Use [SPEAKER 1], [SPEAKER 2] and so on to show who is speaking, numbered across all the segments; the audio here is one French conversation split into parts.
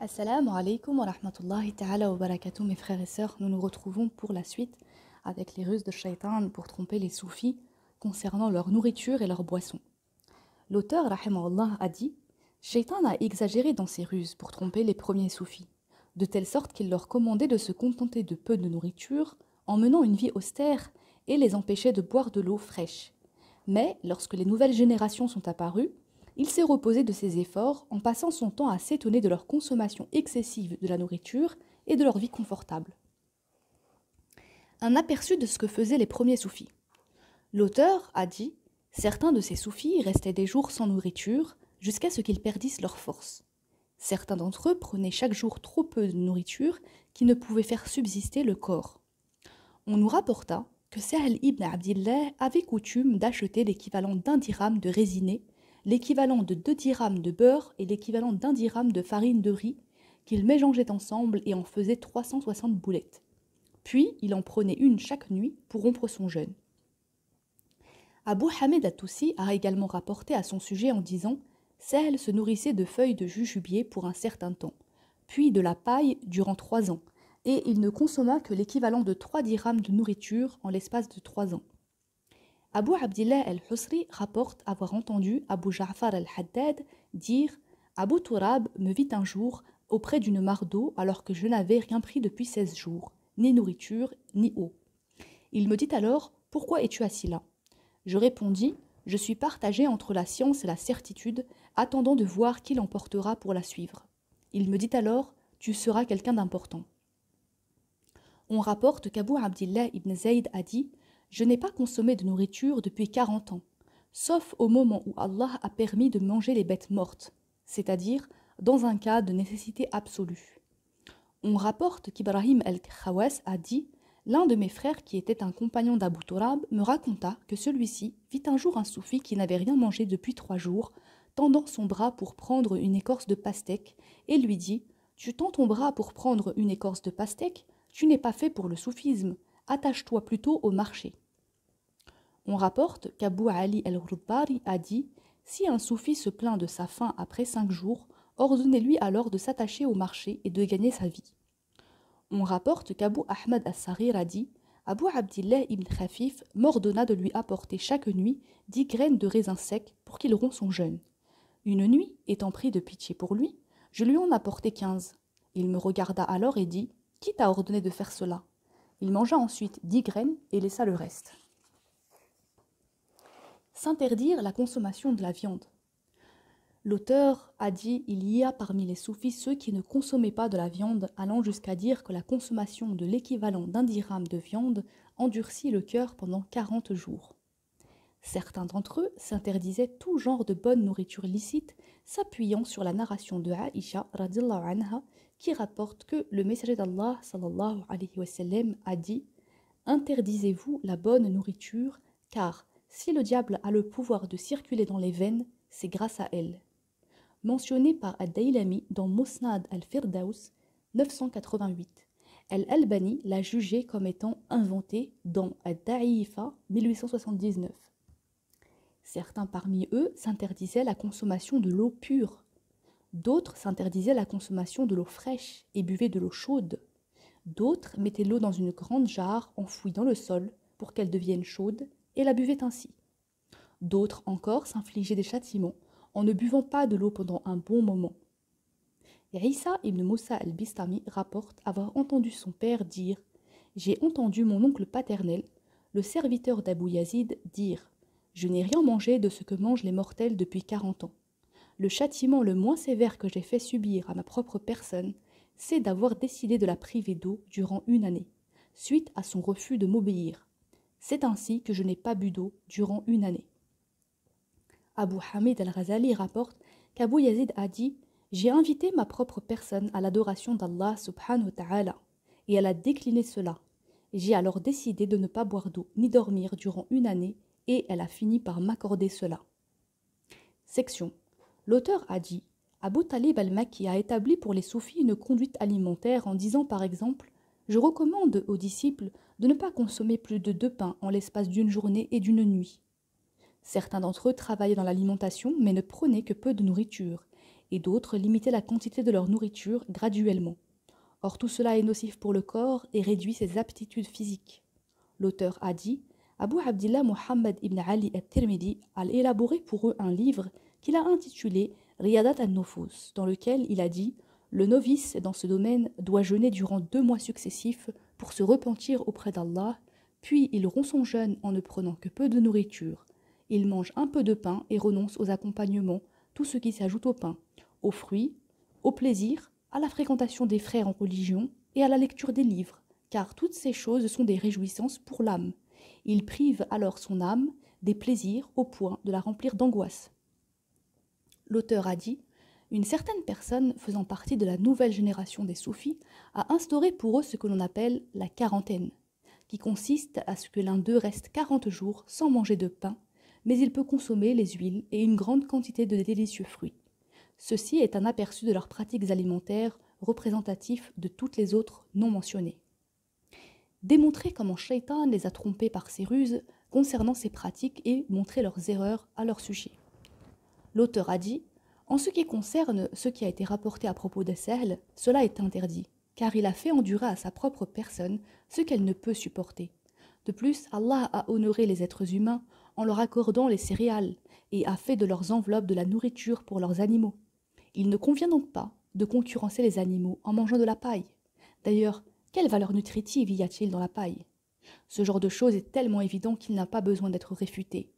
[SPEAKER 1] Assalamu alaikum wa rahmatullahi ta'ala wa barakatuh, mes frères et sœurs. Nous nous retrouvons pour la suite avec les ruses de Shaitan pour tromper les soufis concernant leur nourriture et leur boisson. L'auteur, rahimahullah, a dit Shaitan a exagéré dans ses ruses pour tromper les premiers soufis, de telle sorte qu'il leur commandait de se contenter de peu de nourriture en menant une vie austère et les empêchait de boire de l'eau fraîche. Mais lorsque les nouvelles générations sont apparues, il s'est reposé de ses efforts en passant son temps à s'étonner de leur consommation excessive de la nourriture et de leur vie confortable. Un aperçu de ce que faisaient les premiers soufis. L'auteur a dit « Certains de ces soufis restaient des jours sans nourriture jusqu'à ce qu'ils perdissent leur force. Certains d'entre eux prenaient chaque jour trop peu de nourriture qui ne pouvait faire subsister le corps. On nous rapporta que Sahl ibn Abdillah avait coutume d'acheter l'équivalent d'un dirham de résiné, l'équivalent de 2 dirhams de beurre et l'équivalent d'1 dirham de farine de riz qu'il mélangeait ensemble et en faisait 360 boulettes. Puis il en prenait une chaque nuit pour rompre son jeûne. Abu Hamid at-Tusi a également rapporté à son sujet en disant « Sahl se nourrissait de feuilles de jujubier pour un certain temps, puis de la paille durant 3 ans, et il ne consomma que l'équivalent de 3 dirhams de nourriture en l'espace de 3 ans. » Abu Abdillah al-Husri rapporte avoir entendu Abu Ja'far al-Haddad dire « Abu Turab me vit un jour auprès d'une mare d'eau alors que je n'avais rien pris depuis 16 jours, ni nourriture, ni eau. Il me dit alors « Pourquoi es-tu assis là ?» Je répondis « Je suis partagé entre la science et la certitude, attendant de voir qui l'emportera pour la suivre. » Il me dit alors « Tu seras quelqu'un d'important. » On rapporte qu'Abu Abdillah ibn Zayd a dit « Je n'ai pas consommé de nourriture depuis 40 ans, sauf au moment où Allah a permis de manger les bêtes mortes, c'est-à-dire dans un cas de nécessité absolue. » On rapporte qu'Ibrahim al-Khawas a dit « L'un de mes frères qui était un compagnon d'Abu Turab me raconta que celui-ci vit un jour un soufi qui n'avait rien mangé depuis 3 jours, tendant son bras pour prendre une écorce de pastèque, et lui dit « Tu tends ton bras pour prendre une écorce de pastèque, tu n'es pas fait pour le soufisme, attache-toi plutôt au marché. » On rapporte qu'Abu Ali al-Rudbari a dit « Si un soufi se plaint de sa faim après 5 jours, ordonnez-lui alors de s'attacher au marché et de gagner sa vie. » On rapporte qu'Abu Ahmad as-Sarir a dit « Abu Abdillah ibn Khafif m'ordonna de lui apporter chaque nuit 10 graines de raisin sec pour qu'il rompt son jeûne. Une nuit, étant pris de pitié pour lui, je lui en apportai 15. Il me regarda alors et dit « Qui t'a ordonné de faire cela ?» Il mangea ensuite 10 graines et laissa le reste. S'interdire la consommation de la viande. L'auteur a dit « Il y a parmi les soufis ceux qui ne consommaient pas de la viande, allant jusqu'à dire que la consommation de l'équivalent d'1 dirham de viande endurcit le cœur pendant 40 jours. » Certains d'entre eux s'interdisaient tout genre de bonne nourriture licite, s'appuyant sur la narration de Aïcha radhiyallahu anha, qui rapporte que le messager d'Allah sallallahu alayhi wa sallam a dit « Interdisez-vous la bonne nourriture, car si le diable a le pouvoir de circuler dans les veines, c'est grâce à elle. » Mentionné par Ad-Daylami dans Musnad al-Firdaus 988. Al-Albani l'a jugé comme étant inventé dans Ad-Da'ifa 1879. Certains parmi eux s'interdisaient la consommation de l'eau pure. D'autres s'interdisaient la consommation de l'eau fraîche et buvaient de l'eau chaude. D'autres mettaient l'eau dans une grande jarre enfouie dans le sol pour qu'elle devienne chaude et la buvaient ainsi. D'autres encore s'infligeaient des châtiments en ne buvant pas de l'eau pendant un bon moment. Isa ibn Moussa al-Bistami rapporte avoir entendu son père dire « J'ai entendu mon oncle paternel, le serviteur d'Abu Yazid, dire « Je n'ai rien mangé de ce que mangent les mortels depuis 40 ans. Le châtiment le moins sévère que j'ai fait subir à ma propre personne, c'est d'avoir décidé de la priver d'eau durant 1 année, suite à son refus de m'obéir. C'est ainsi que je n'ai pas bu d'eau durant 1 année. » Abu Hamid al-Ghazali rapporte qu'Abu Yazid a dit « J'ai invité ma propre personne à l'adoration d'Allah subhanahu wa ta'ala, et elle a décliné cela. J'ai alors décidé de ne pas boire d'eau ni dormir durant 1 année, et elle a fini par m'accorder cela. » Section. L'auteur a dit « Abu Talib al-Makki a établi pour les soufis une conduite alimentaire en disant par exemple « Je recommande aux disciples de ne pas consommer plus de 2 pains en l'espace d'1 journée et d'1 nuit. » Certains d'entre eux travaillaient dans l'alimentation mais ne prenaient que peu de nourriture, et d'autres limitaient la quantité de leur nourriture graduellement. Or tout cela est nocif pour le corps et réduit ses aptitudes physiques. L'auteur a dit: Abu Abdillah Muhammad ibn Ali al-Tirmidhi a élaboré pour eux un livre qu'il a intitulé Riyadat al-Nufus, dans lequel il a dit: le novice dans ce domaine doit jeûner durant 2 mois successifs pour se repentir auprès d'Allah, puis il rompt son jeûne en ne prenant que peu de nourriture. Il mange un peu de pain et renonce aux accompagnements, tout ce qui s'ajoute au pain, aux fruits, au plaisir, à la fréquentation des frères en religion et à la lecture des livres, car toutes ces choses sont des réjouissances pour l'âme. Il prive alors son âme des plaisirs au point de la remplir d'angoisse. L'auteur a dit: une certaine personne faisant partie de la nouvelle génération des soufis a instauré pour eux ce que l'on appelle la quarantaine, qui consiste à ce que l'un d'eux reste 40 jours sans manger de pain, mais il peut consommer les huiles et une grande quantité de délicieux fruits. Ceci est un aperçu de leurs pratiques alimentaires représentatif de toutes les autres non mentionnées. Démontrer comment Shaitan les a trompés par ses ruses concernant ces pratiques et montrer leurs erreurs à leur sujet. L'auteur a dit: en ce qui concerne ce qui a été rapporté à propos de Sahl, cela est interdit, car il a fait endurer à sa propre personne ce qu'elle ne peut supporter. De plus, Allah a honoré les êtres humains en leur accordant les céréales et a fait de leurs enveloppes de la nourriture pour leurs animaux. Il ne convient donc pas de concurrencer les animaux en mangeant de la paille. D'ailleurs, quelle valeur nutritive y a-t-il dans la paille? Ce genre de choses est tellement évident qu'il n'a pas besoin d'être réfuté.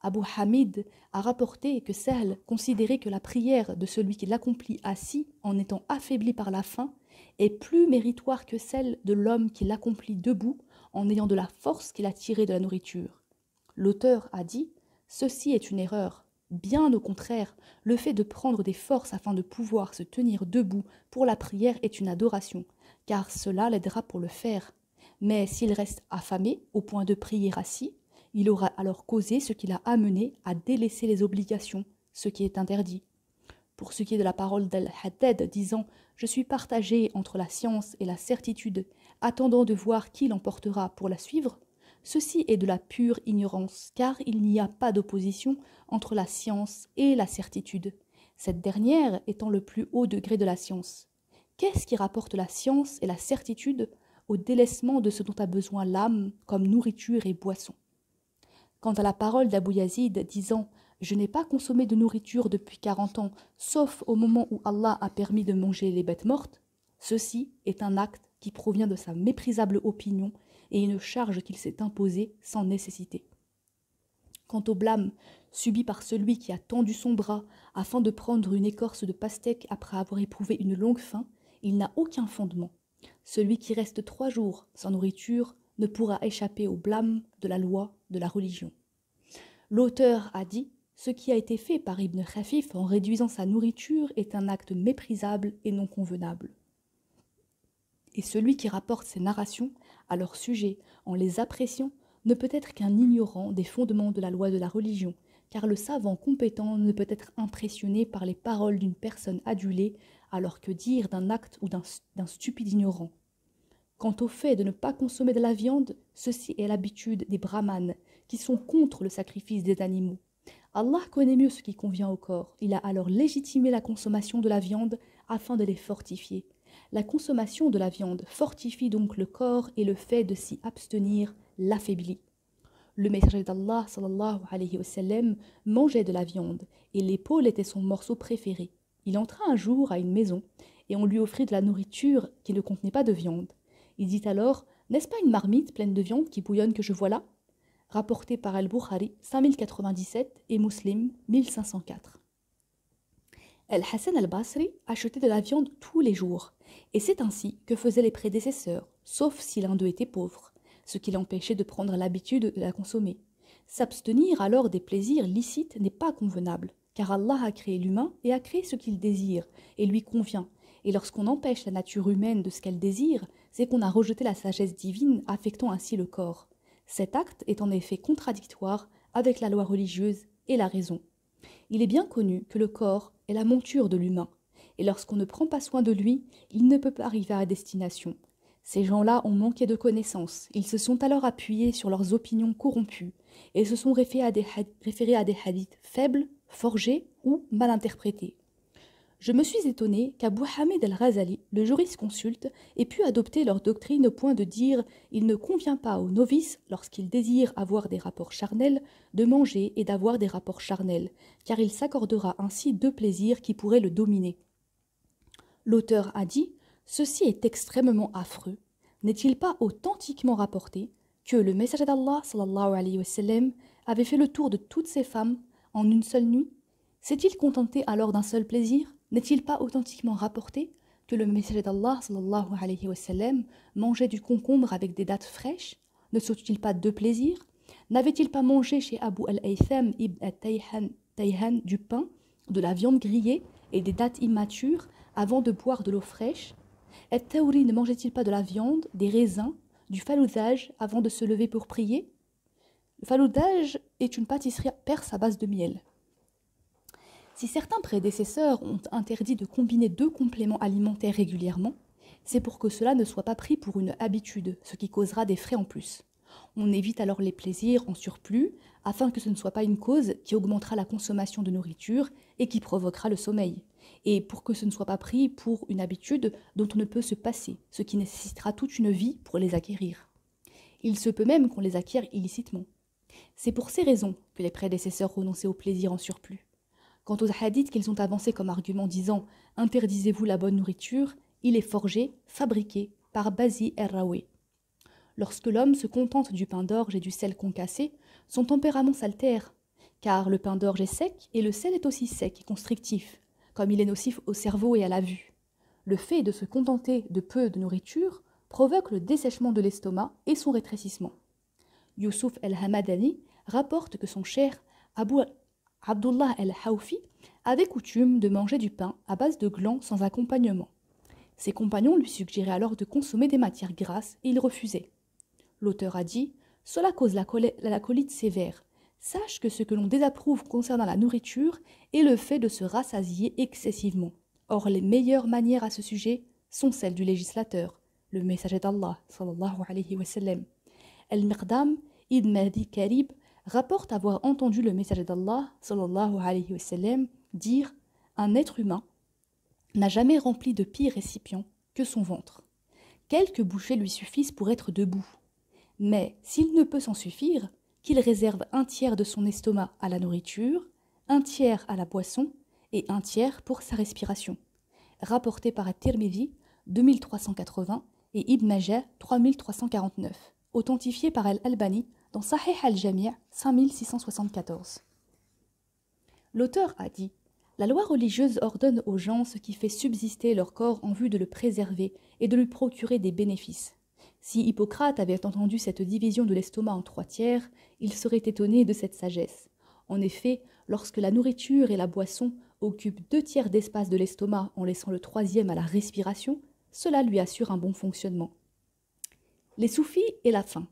[SPEAKER 1] Abu Hamid a rapporté que Sahl considérait que la prière de celui qui l'accomplit assis en étant affaibli par la faim est plus méritoire que celle de l'homme qui l'accomplit debout en ayant de la force qu'il a tirée de la nourriture. L'auteur a dit: ceci est une erreur. Bien au contraire, le fait de prendre des forces afin de pouvoir se tenir debout pour la prière est une adoration, car cela l'aidera pour le faire. Mais s'il reste affamé au point de prier assis, il aura alors causé ce qui l'a amené à délaisser les obligations, ce qui est interdit. Pour ce qui est de la parole d'Al-Haddad disant « Je suis partagé entre la science et la certitude, attendant de voir qui l'emportera pour la suivre », ceci est de la pure ignorance, car il n'y a pas d'opposition entre la science et la certitude, cette dernière étant le plus haut degré de la science. Qu'est-ce qui rapporte la science et la certitude au délaissement de ce dont a besoin l'âme comme nourriture et boisson? Quant à la parole d'Abu Yazid disant « Je n'ai pas consommé de nourriture depuis 40 ans, sauf au moment où Allah a permis de manger les bêtes mortes », ceci est un acte qui provient de sa méprisable opinion et une charge qu'il s'est imposée sans nécessité. Quant au blâme subi par celui qui a tendu son bras afin de prendre une écorce de pastèque après avoir éprouvé une longue faim, il n'a aucun fondement. Celui qui reste 3 jours sans nourriture ne pourra échapper au blâme de la loi de la religion. L'auteur a dit: ce qui a été fait par Ibn Khafif en réduisant sa nourriture est un acte méprisable et non convenable. Et celui qui rapporte ces narrations à leur sujet en les appréciant ne peut être qu'un ignorant des fondements de la loi de la religion, car le savant compétent ne peut être impressionné par les paroles d'une personne adulée, alors que dire d'un acte ou d'un stupide ignorant. Quant au fait de ne pas consommer de la viande, ceci est l'habitude des brahmanes, qui sont contre le sacrifice des animaux. Allah connaît mieux ce qui convient au corps. Il a alors légitimé la consommation de la viande afin de les fortifier. La consommation de la viande fortifie donc le corps et le fait de s'y abstenir l'affaiblit. Le messager d'Allah sallallahu alayhi wa sallam mangeait de la viande et l'épaule était son morceau préféré. Il entra un jour à une maison et on lui offrit de la nourriture qui ne contenait pas de viande. Il dit alors: « N'est-ce pas une marmite pleine de viande qui bouillonne que je vois là ?» Rapporté par Al-Bukhari 5097 et Muslim 1504. Al-Hassan al-Basri achetait de la viande tous les jours, et c'est ainsi que faisaient les prédécesseurs, sauf si l'un d'eux était pauvre, ce qui l'empêchait de prendre l'habitude de la consommer. S'abstenir alors des plaisirs licites n'est pas convenable, car Allah a créé l'humain et a créé ce qu'il désire, et lui convient. Et lorsqu'on empêche la nature humaine de ce qu'elle désire, c'est qu'on a rejeté la sagesse divine, affectant ainsi le corps. Cet acte est en effet contradictoire avec la loi religieuse et la raison. Il est bien connu que le corps est la monture de l'humain, et lorsqu'on ne prend pas soin de lui, il ne peut pas arriver à destination. Ces gens-là ont manqué de connaissances, ils se sont alors appuyés sur leurs opinions corrompues, et se sont référés à des hadiths faibles, forgés ou mal interprétés. Je me suis étonné qu'Abu Hamid al-Ghazali, le jurisconsulte, ait pu adopter leur doctrine au point de dire « Il ne convient pas aux novices, lorsqu'ils désirent avoir des rapports charnels, de manger et d'avoir des rapports charnels, car il s'accordera ainsi deux plaisirs qui pourraient le dominer. » L'auteur a dit « Ceci est extrêmement affreux. N'est-il pas authentiquement rapporté que le messager d'Allah sallallahu alayhi wa sallam, avait fait le tour de toutes ces femmes en une seule nuit? S'est-il contenté alors d'un seul plaisir? N'est-il pas authentiquement rapporté que le messager d'Allah sallallahu alayhi wa sallam mangeait du concombre avec des dattes fraîches? Ne sont-ils pas deux plaisirs? N'avait-il pas mangé chez Abu al-Haytham ibn al-Tayhan du pain, de la viande grillée et des dattes immatures avant de boire de l'eau fraîche? At-Tawri ne mangeait-il pas de la viande, des raisins, du faloudage avant de se lever pour prier? Le faloudage est une pâtisserie perse à base de miel. Si certains prédécesseurs ont interdit de combiner deux compléments alimentaires régulièrement, c'est pour que cela ne soit pas pris pour une habitude, ce qui causera des frais en plus. On évite alors les plaisirs en surplus, afin que ce ne soit pas une cause qui augmentera la consommation de nourriture et qui provoquera le sommeil, et pour que ce ne soit pas pris pour une habitude dont on ne peut se passer, ce qui nécessitera toute une vie pour les acquérir. Il se peut même qu'on les acquiert illicitement. C'est pour ces raisons que les prédécesseurs renonçaient au plaisir en surplus. Quant aux hadiths qu'ils ont avancés comme argument disant « Interdisez-vous la bonne nourriture », il est forgé, fabriqué par Bazi el-Rawi. Lorsque l'homme se contente du pain d'orge et du sel concassé, son tempérament s'altère, car le pain d'orge est sec et le sel est aussi sec et constrictif, comme il est nocif au cerveau et à la vue. Le fait de se contenter de peu de nourriture provoque le dessèchement de l'estomac et son rétrécissement. Youssouf el-Hamadani rapporte que son cher Abdullah el-Hawfi avait coutume de manger du pain à base de glands sans accompagnement. Ses compagnons lui suggéraient alors de consommer des matières grasses et il refusait. L'auteur a dit « Cela cause la colite sévère. Sache que ce que l'on désapprouve concernant la nourriture est le fait de se rassasier excessivement. Or, les meilleures manières à ce sujet sont celles du législateur, le messager d'Allah, sallallahu alayhi wa sallam. Al-Miqdam ibn Mahdi Karib rapporte avoir entendu le messager d'Allah, sallallahu alayhi wa sallam, dire « Un être humain n'a jamais rempli de pire récipient que son ventre. Quelques bouchées lui suffisent pour être debout. Mais s'il ne peut s'en suffire, qu'il réserve un tiers de son estomac à la nourriture, un tiers à la boisson et un tiers pour sa respiration. » Rapporté par At-Tirmidhi, 2380, et Ibn Majah, 3349. Authentifié par Al-Albani dans Sahih al-Jami' 5674. L'auteur a dit « La loi religieuse ordonne aux gens ce qui fait subsister leur corps en vue de le préserver et de lui procurer des bénéfices. Si Hippocrate avait entendu cette division de l'estomac en 3 tiers, il serait étonné de cette sagesse. En effet, lorsque la nourriture et la boisson occupent 2 tiers d'espace de l'estomac en laissant le 3e à la respiration, cela lui assure un bon fonctionnement. » Les soufis et la faim.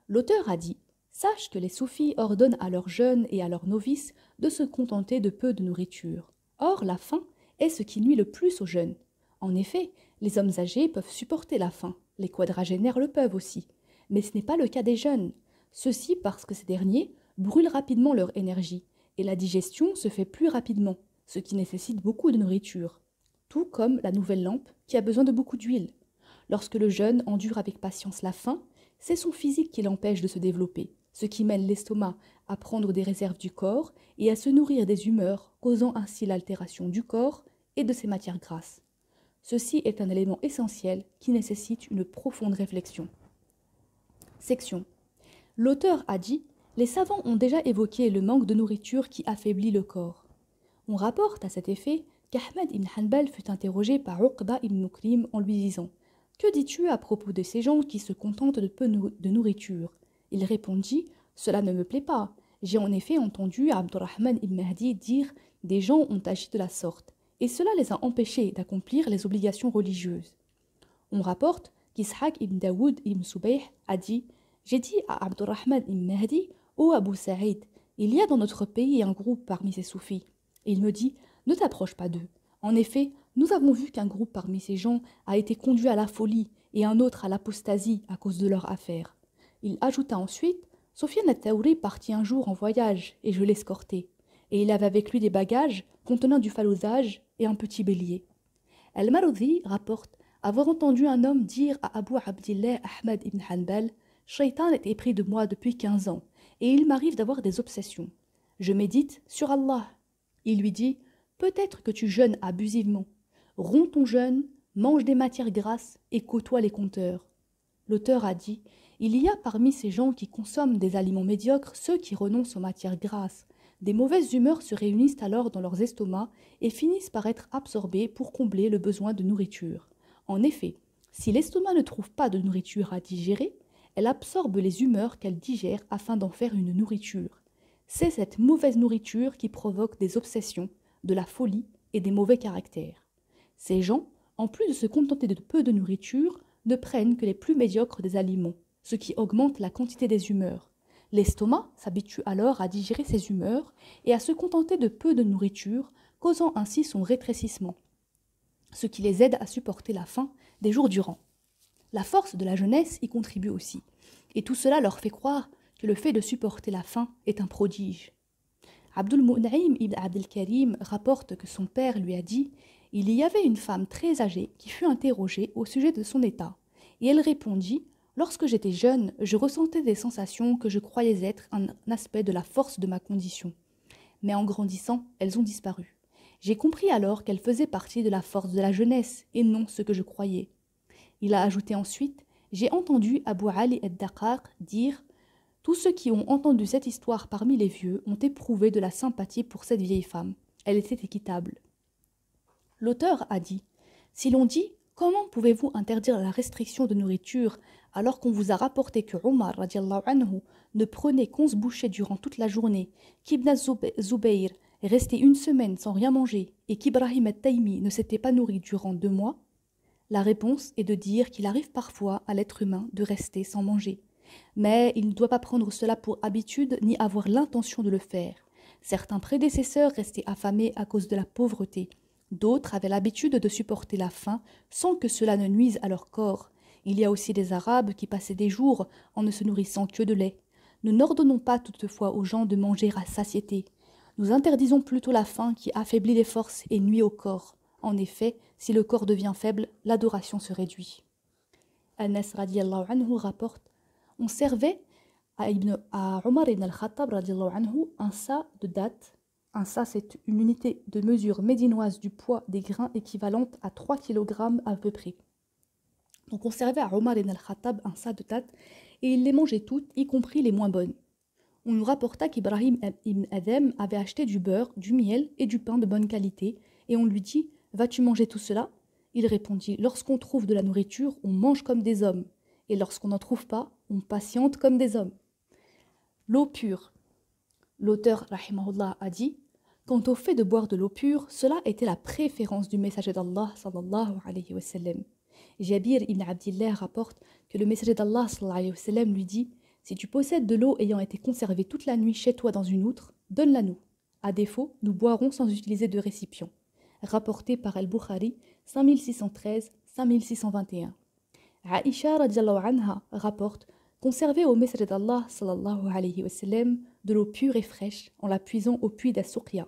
[SPEAKER 1] L'auteur a dit « Sache que les soufis ordonnent à leurs jeunes et à leurs novices de se contenter de peu de nourriture. Or, la faim est ce qui nuit le plus aux jeunes. En effet, les hommes âgés peuvent supporter la faim, les quadragénaires le peuvent aussi, mais ce n'est pas le cas des jeunes. Ceci parce que ces derniers brûlent rapidement leur énergie, et la digestion se fait plus rapidement, ce qui nécessite beaucoup de nourriture, tout comme la nouvelle lampe qui a besoin de beaucoup d'huile. Lorsque le jeune endure avec patience la faim, c'est son physique qui l'empêche de se développer, ce qui mène l'estomac à prendre des réserves du corps et à se nourrir des humeurs, causant ainsi l'altération du corps et de ses matières grasses. Ceci est un élément essentiel qui nécessite une profonde réflexion. Section. L'auteur a dit « Les savants ont déjà évoqué le manque de nourriture qui affaiblit le corps. » On rapporte à cet effet qu'Ahmed ibn Hanbal fut interrogé par Uqba ibn Nukrim en lui disant « Que dis-tu à propos de ces gens qui se contentent de peu de nourriture ?» Il répondit « Cela ne me plaît pas. J'ai en effet entendu Abdurrahman ibn Mahdi dire « Des gens ont agi de la sorte, et cela les a empêchés d'accomplir les obligations religieuses. » On rapporte qu'Ishaq ibn Daoud ibn Subayh a dit « J'ai dit à Abdurrahman ibn Mahdi « Ô Abu Saïd, il y a dans notre pays un groupe parmi ces soufis. » Et il me dit « Ne t'approche pas d'eux. En effet, nous avons vu qu'un groupe parmi ces gens a été conduit à la folie et un autre à l'apostasie à cause de leur affaire. » Il ajouta ensuite « Sofiane al-Tawri partit un jour en voyage et je l'escortai. Et il avait avec lui des bagages contenant du falouzage et un petit bélier. Al-Marudhi rapporte avoir entendu un homme dire à Abu Abdillah Ahmad ibn Hanbal: Shaitan est épris de moi depuis 15 ans, et il m'arrive d'avoir des obsessions. Je médite sur Allah. Il lui dit: peut-être que tu jeûnes abusivement. Romps ton jeûne, mange des matières grasses et côtoie les compteurs. L'auteur a dit: il y a parmi ces gens qui consomment des aliments médiocres ceux qui renoncent aux matières grasses. Des mauvaises humeurs se réunissent alors dans leurs estomacs et finissent par être absorbées pour combler le besoin de nourriture. En effet, si l'estomac ne trouve pas de nourriture à digérer, elle absorbe les humeurs qu'elle digère afin d'en faire une nourriture. C'est cette mauvaise nourriture qui provoque des obsessions, de la folie et des mauvais caractères. Ces gens, en plus de se contenter de peu de nourriture, ne prennent que les plus médiocres des aliments, ce qui augmente la quantité des humeurs. L'estomac s'habitue alors à digérer ces humeurs et à se contenter de peu de nourriture, causant ainsi son rétrécissement, ce qui les aide à supporter la faim des jours durant. La force de la jeunesse y contribue aussi, et tout cela leur fait croire que le fait de supporter la faim est un prodige. Abdul Mu'naïm ibn Abdel Karim rapporte que son père lui a dit: il y avait une femme très âgée qui fut interrogée au sujet de son état, et elle répondit: lorsque j'étais jeune, je ressentais des sensations que je croyais être un aspect de la force de ma condition. Mais en grandissant, elles ont disparu. J'ai compris alors qu'elles faisaient partie de la force de la jeunesse, et non ce que je croyais. Il a ajouté ensuite: j'ai entendu Abu Ali ad-Daqaq dire: tous ceux qui ont entendu cette histoire parmi les vieux ont éprouvé de la sympathie pour cette vieille femme. Elle était équitable. L'auteur a dit: si l'on dit comment pouvez-vous interdire la restriction de nourriture alors qu'on vous a rapporté que Omar radiallahu anhu ne prenait qu'11 bouchées durant toute la journée, qu'Ibn Zubayr est resté une semaine sans rien manger et qu'Ibrahim at-Taymi ne s'était pas nourri durant 2 mois? La réponse est de dire qu'il arrive parfois à l'être humain de rester sans manger. Mais il ne doit pas prendre cela pour habitude ni avoir l'intention de le faire. Certains prédécesseurs restaient affamés à cause de la pauvreté. D'autres avaient l'habitude de supporter la faim sans que cela ne nuise à leur corps. Il y a aussi des Arabes qui passaient des jours en ne se nourrissant que de lait. Nous n'ordonnons pas toutefois aux gens de manger à satiété. Nous interdisons plutôt la faim qui affaiblit les forces et nuit au corps. En effet, si le corps devient faible, l'adoration se réduit. Anas radiallahu anhu rapporte: on servait à Omar ibn al-Khattab radiallahu anhu un sa de dattes. Un sa, c'est une unité de mesure médinoise du poids des grains équivalente à 3 kg à peu près. Donc on servait à Omar ibn al-Khattab un sa de dattes et il les mangeait toutes, y compris les moins bonnes. On nous rapporta qu'Ibrahim ibn Adhem avait acheté du beurre, du miel et du pain de bonne qualité, et on lui dit: vas-tu manger tout cela? Il répondit: lorsqu'on trouve de la nourriture, on mange comme des hommes, et lorsqu'on n'en trouve pas, on patiente comme des hommes. L'eau pure. L'auteur rahimahullah a dit: quant au fait de boire de l'eau pure, cela était la préférence du messager d'Allah sallallahu alayhi wa sallam. Jabir ibn Abdillah rapporte que le messager d'Allah sallallahu alayhi wa sallam lui dit: si tu possèdes de l'eau ayant été conservée toute la nuit chez toi dans une outre, donne-la nous. À défaut, nous boirons sans utiliser de récipient. Rapporté par Al-Bukhari 5613-5621. Aïcha radiallahu anha rapporte: conserver au messager d'Allah sallallahu alayhi wa sallam de l'eau pure et fraîche en la puisant au puits d'As-Suqya.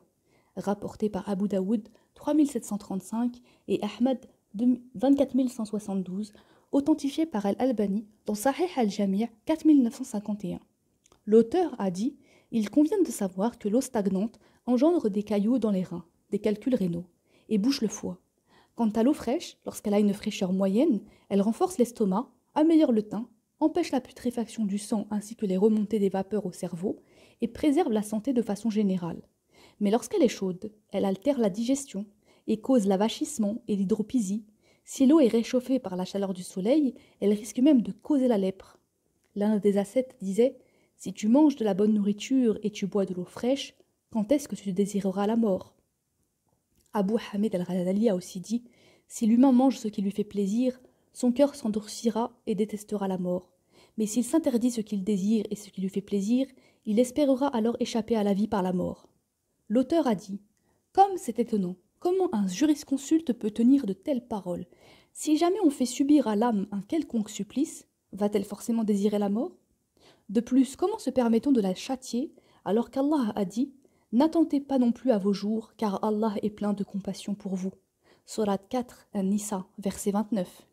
[SPEAKER 1] Rapporté par Abu Daoud 3735 et Ahmad 24172, authentifié par Al-Albani dans Sahih al-Jami' 4951. L'auteur a dit: il convient de savoir que l'eau stagnante engendre des cailloux dans les reins, des calculs rénaux, et bouche le foie. Quant à l'eau fraîche, lorsqu'elle a une fraîcheur moyenne, elle renforce l'estomac, améliore le teint, empêche la putréfaction du sang ainsi que les remontées des vapeurs au cerveau et préserve la santé de façon générale. Mais lorsqu'elle est chaude, elle altère la digestion et cause l'avachissement et l'hydropisie. Si l'eau est réchauffée par la chaleur du soleil, elle risque même de causer la lèpre. L'un des ascètes disait: si tu manges de la bonne nourriture et tu bois de l'eau fraîche, quand est-ce que tu désireras la mort? Abu Hamid al-Ghazali a aussi dit: si l'humain mange ce qui lui fait plaisir, son cœur s'endurcira et détestera la mort. Mais s'il s'interdit ce qu'il désire et ce qui lui fait plaisir, il espérera alors échapper à la vie par la mort. L'auteur a dit: comme c'est étonnant, comment un jurisconsulte peut tenir de telles paroles? Si jamais on fait subir à l'âme un quelconque supplice, va-t-elle forcément désirer la mort? De plus, comment se permet-on de la châtier alors qu'Allah a dit: N'attentez pas non plus à vos jours, car Allah est plein de compassion pour vous. Sourate 4, An-Nisa, verset 29.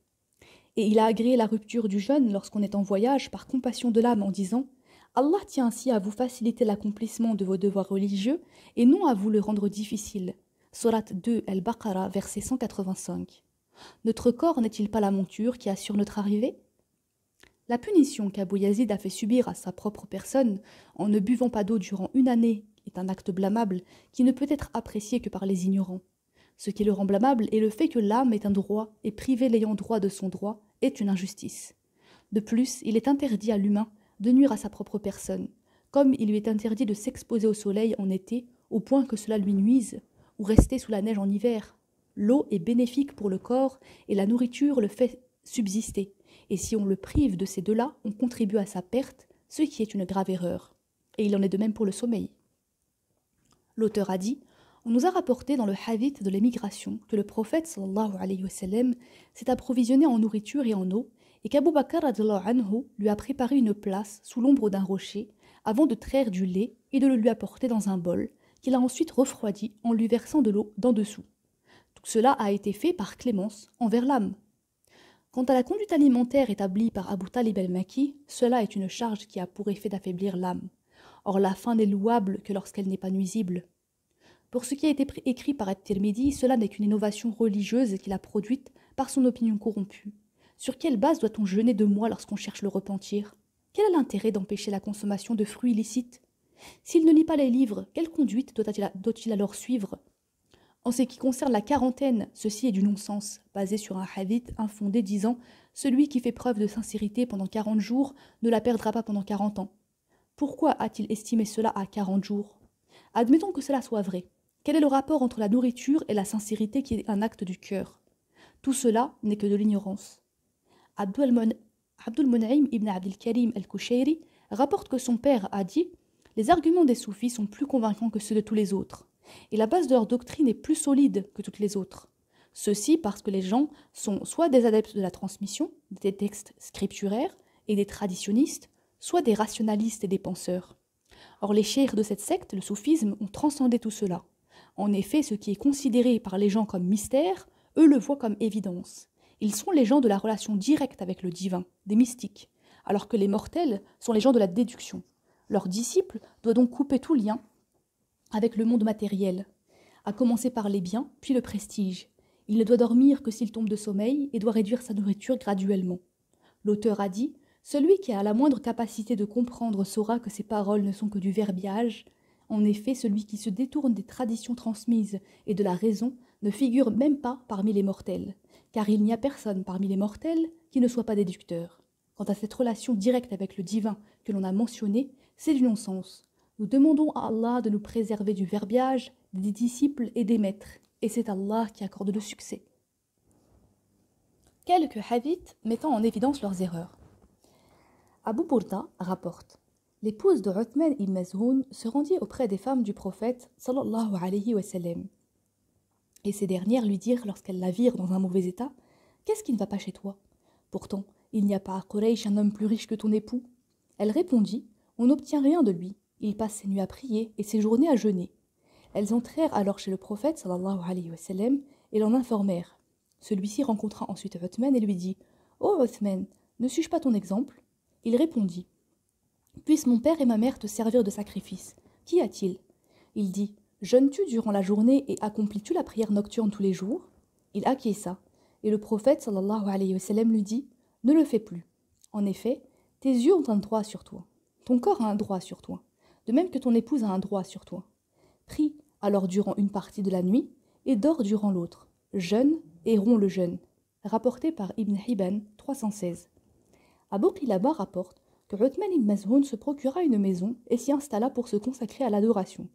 [SPEAKER 1] Et il a agréé la rupture du jeûne lorsqu'on est en voyage par compassion de l'âme en disant « Allah tient ainsi à vous faciliter l'accomplissement de vos devoirs religieux et non à vous le rendre difficile. » Sourate 2, Al-Baqarah, verset 185. Notre corps n'est-il pas la monture qui assure notre arrivée? La punition qu'Abou Yazid a fait subir à sa propre personne en ne buvant pas d'eau durant une année est un acte blâmable qui ne peut être apprécié que par les ignorants. Ce qui le rend blâmable est le fait que l'âme est un droit et priver l'ayant droit de son droit est une injustice. De plus, il est interdit à l'humain de nuire à sa propre personne, comme il lui est interdit de s'exposer au soleil en été au point que cela lui nuise, ou rester sous la neige en hiver. L'eau est bénéfique pour le corps et la nourriture le fait subsister, et si on le prive de ces deux-là, on contribue à sa perte, ce qui est une grave erreur. Et il en est de même pour le sommeil. L'auteur a dit: on nous a rapporté dans le hadith de l'émigration que le prophète sallallahu alayhi wa sallam s'est approvisionné en nourriture et en eau et qu'Abu Bakr radhiyallahu anhu lui a préparé une place sous l'ombre d'un rocher avant de traire du lait et de le lui apporter dans un bol qu'il a ensuite refroidi en lui versant de l'eau d'en dessous. Tout cela a été fait par clémence envers l'âme. Quant à la conduite alimentaire établie par Abu Talib al-Makki, cela est une charge qui a pour effet d'affaiblir l'âme. Or la faim n'est louable que lorsqu'elle n'est pas nuisible. Pour ce qui a été écrit par At-Tirmidhi, cela n'est qu'une innovation religieuse qu'il a produite par son opinion corrompue. Sur quelle base doit-on jeûner 2 mois lorsqu'on cherche le repentir? Quel est l'intérêt d'empêcher la consommation de fruits illicites? S'il ne lit pas les livres, quelle conduite doit-il alors suivre? En ce qui concerne la quarantaine, ceci est du non-sens, basé sur un hadith infondé disant « Celui qui fait preuve de sincérité pendant 40 jours ne la perdra pas pendant 40 ans ». Pourquoi a-t-il estimé cela à 40 jours? Admettons que cela soit vrai. Quel est le rapport entre la nourriture et la sincérité qui est un acte du cœur? Tout cela n'est que de l'ignorance. Abdul Mun'im ibn Abdul Karim al-Kushairi rapporte que son père a dit « Les arguments des soufis sont plus convaincants que ceux de tous les autres, et la base de leur doctrine est plus solide que toutes les autres. Ceci parce que les gens sont soit des adeptes de la transmission, des textes scripturaires et des traditionnistes, soit des rationalistes et des penseurs. Or les cheikhs de cette secte, le soufisme, ont transcendé tout cela. En effet, ce qui est considéré par les gens comme mystère, eux le voient comme évidence. Ils sont les gens de la relation directe avec le divin, des mystiques, alors que les mortels sont les gens de la déduction. Leur disciple doit donc couper tout lien avec le monde matériel, à commencer par les biens, puis le prestige. Il ne doit dormir que s'il tombe de sommeil et doit réduire sa nourriture graduellement. L'auteur a dit « Celui qui a la moindre capacité de comprendre saura que ces paroles ne sont que du verbiage. En effet, celui qui se détourne des traditions transmises et de la raison ne figure même pas parmi les mortels, car il n'y a personne parmi les mortels qui ne soit pas déducteur. Quant à cette relation directe avec le divin que l'on a mentionnée, c'est du non-sens. Nous demandons à Allah de nous préserver du verbiage, des disciples et des maîtres, et c'est Allah qui accorde le succès. » Quelques hadiths mettant en évidence leurs erreurs. Abu Burda rapporte: l'épouse de Uthman ibn Maz'un se rendit auprès des femmes du prophète sallallahu alayhi wa sallam. Et ces dernières lui dirent lorsqu'elles la virent dans un mauvais état: qu'est-ce qui ne va pas chez toi? Pourtant, il n'y a pas à Quraysh un homme plus riche que ton époux. Elle répondit: on n'obtient rien de lui. Il passe ses nuits à prier et ses journées à jeûner. Elles entrèrent alors chez le prophète sallallahu alayhi wa sallam et l'en informèrent. Celui-ci rencontra ensuite Uthman et lui dit: ô Uthman, ne suis-je pas ton exemple? Il répondit: puissent mon père et ma mère te servir de sacrifice. Qu'y a-t-il? Il dit: jeûnes-tu durant la journée et accomplis-tu la prière nocturne tous les jours? Il acquiesça. Et le prophète sallallahu alayhi wa sallam lui dit: ne le fais plus. En effet, tes yeux ont un droit sur toi. Ton corps a un droit sur toi. De même que ton épouse a un droit sur toi. Prie alors durant une partie de la nuit et dors durant l'autre. Jeûne et romps le jeûne. Rapporté par Ibn Hibban 316. Abu Qilaba rapporte que Uthman ibn Maz'un se procura une maison et s'y installa pour se consacrer à l'adoration.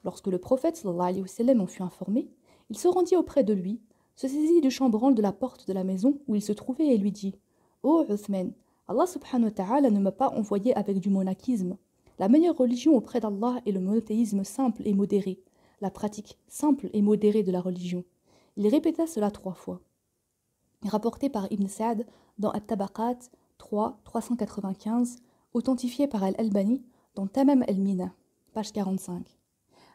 [SPEAKER 1] Lorsque le prophète sallallahu alayhi wa sallam en fut informé, il se rendit auprès de lui, se saisit du chambranle de la porte de la maison où il se trouvait et lui dit: ô Uthman, Allah subhanahu wa ta'ala ne m'a pas envoyé avec du monachisme. La meilleure religion auprès d'Allah est le monothéisme simple et modéré, la pratique simple et modérée de la religion. Il répéta cela 3 fois. Rapporté par Ibn Sa'd dans At-Tabaqat 3, 395, authentifié par Al-Albani dans Tamam al-Mina, page 45.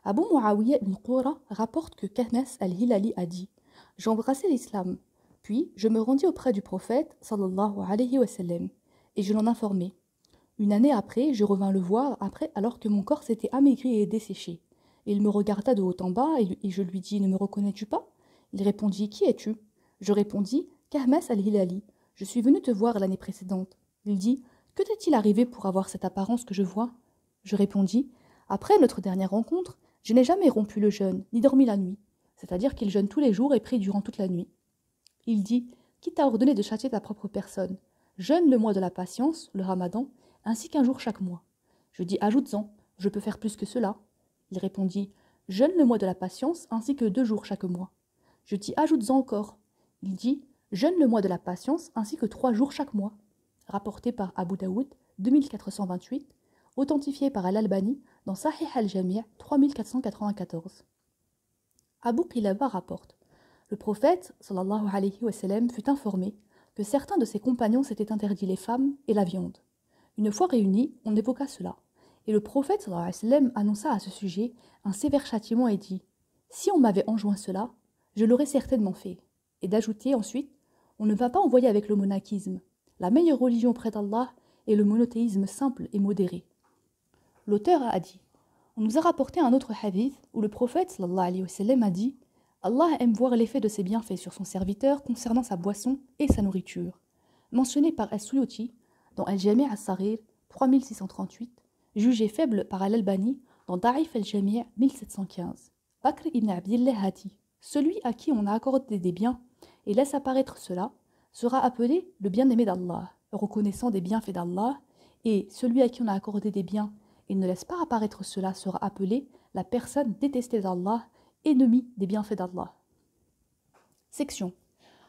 [SPEAKER 1] Abu Muawiyah ibn Qura rapporte que Kahmas al-Hilali a dit « J'embrassais l'islam, puis je me rendis auprès du prophète sallallahu alayhi wa sallam, et je l'en informai. Une année après, je revins le voir alors que mon corps s'était amaigri et desséché. Et il me regarda de haut en bas et je lui dis « Ne me reconnais-tu pas ?» Il répondit « Qui es-tu » Je répondis « Kahmas al-Hilali, je suis venu te voir l'année précédente. » Il dit « Que t'est-il arrivé pour avoir cette apparence que je vois ?» Je répondis « Après notre dernière rencontre, je n'ai jamais rompu le jeûne, ni dormi la nuit. » C'est-à-dire qu'il jeûne tous les jours et prie durant toute la nuit. Il dit « Qui t'a ordonné de châtier ta propre personne? Jeûne le mois de la patience, le ramadan, ainsi qu'un jour chaque mois. » Je dis « Ajoute-en, je peux faire plus que cela. » Il répondit « Jeûne le mois de la patience, ainsi que 2 jours chaque mois. » Je dis « Ajoute-en encore. » Il dit « Jeûne le mois de la patience, ainsi que 3 jours chaque mois. » Rapporté par Abu Daoud, 2428, authentifié par Al-Albani dans Sahih al-Jami' 3494. Abu Qilaba rapporte « Le prophète, sallallahu alayhi wa sallam, fut informé que certains de ses compagnons s'étaient interdits les femmes et la viande. Une fois réunis, on évoqua cela, et le prophète, sallallahu alayhi wa sallam, annonça à ce sujet un sévère châtiment et dit « Si on m'avait enjoint cela, je l'aurais certainement fait. » Et d'ajouter ensuite « On ne va pas envoyer avec le monachisme. La meilleure religion près d'Allah est le monothéisme simple et modéré. » L'auteur a dit « On nous a rapporté un autre hadith où le prophète sallallahu alayhi wa sallam a dit « Allah aime voir l'effet de ses bienfaits sur son serviteur concernant sa boisson et sa nourriture. » Mentionné par As-Suyuti dans Al-Jami' al-Saghir 3638, jugé faible par Al-Albani dans Da'if al-Jami' 1715. Bakr ibn Abdillah a dit « Celui à qui on a accordé des biens et laisse apparaître cela sera appelé le bien-aimé d'Allah, reconnaissant des bienfaits d'Allah, et celui à qui on a accordé des biens et ne laisse pas apparaître cela sera appelé la personne détestée d'Allah, ennemi des bienfaits d'Allah. » Section.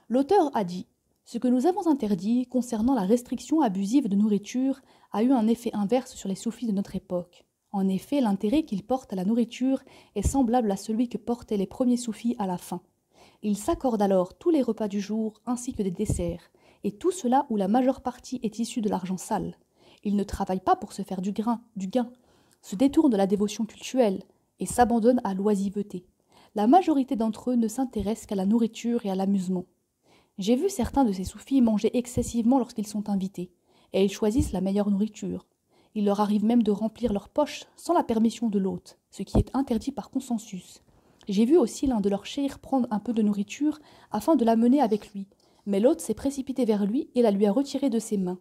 [SPEAKER 1] L'auteur a dit « Ce que nous avons interdit concernant la restriction abusive de nourriture a eu un effet inverse sur les soufis de notre époque. En effet, l'intérêt qu'ils portent à la nourriture est semblable à celui que portaient les premiers soufis à la faim. Ils s'accordent alors tous les repas du jour ainsi que des desserts, et tout cela où la majeure partie est issue de l'argent sale. Ils ne travaillent pas pour se faire du gain, se détournent de la dévotion cultuelle et s'abandonnent à l'oisiveté. La majorité d'entre eux ne s'intéressent qu'à la nourriture et à l'amusement. J'ai vu certains de ces soufis manger excessivement lorsqu'ils sont invités, et ils choisissent la meilleure nourriture. Il leur arrive même de remplir leurs poches sans la permission de l'hôte, ce qui est interdit par consensus. J'ai vu aussi l'un de leurs cheikhs prendre un peu de nourriture afin de la mener avec lui, mais l'hôte s'est précipité vers lui et la lui a retirée de ses mains.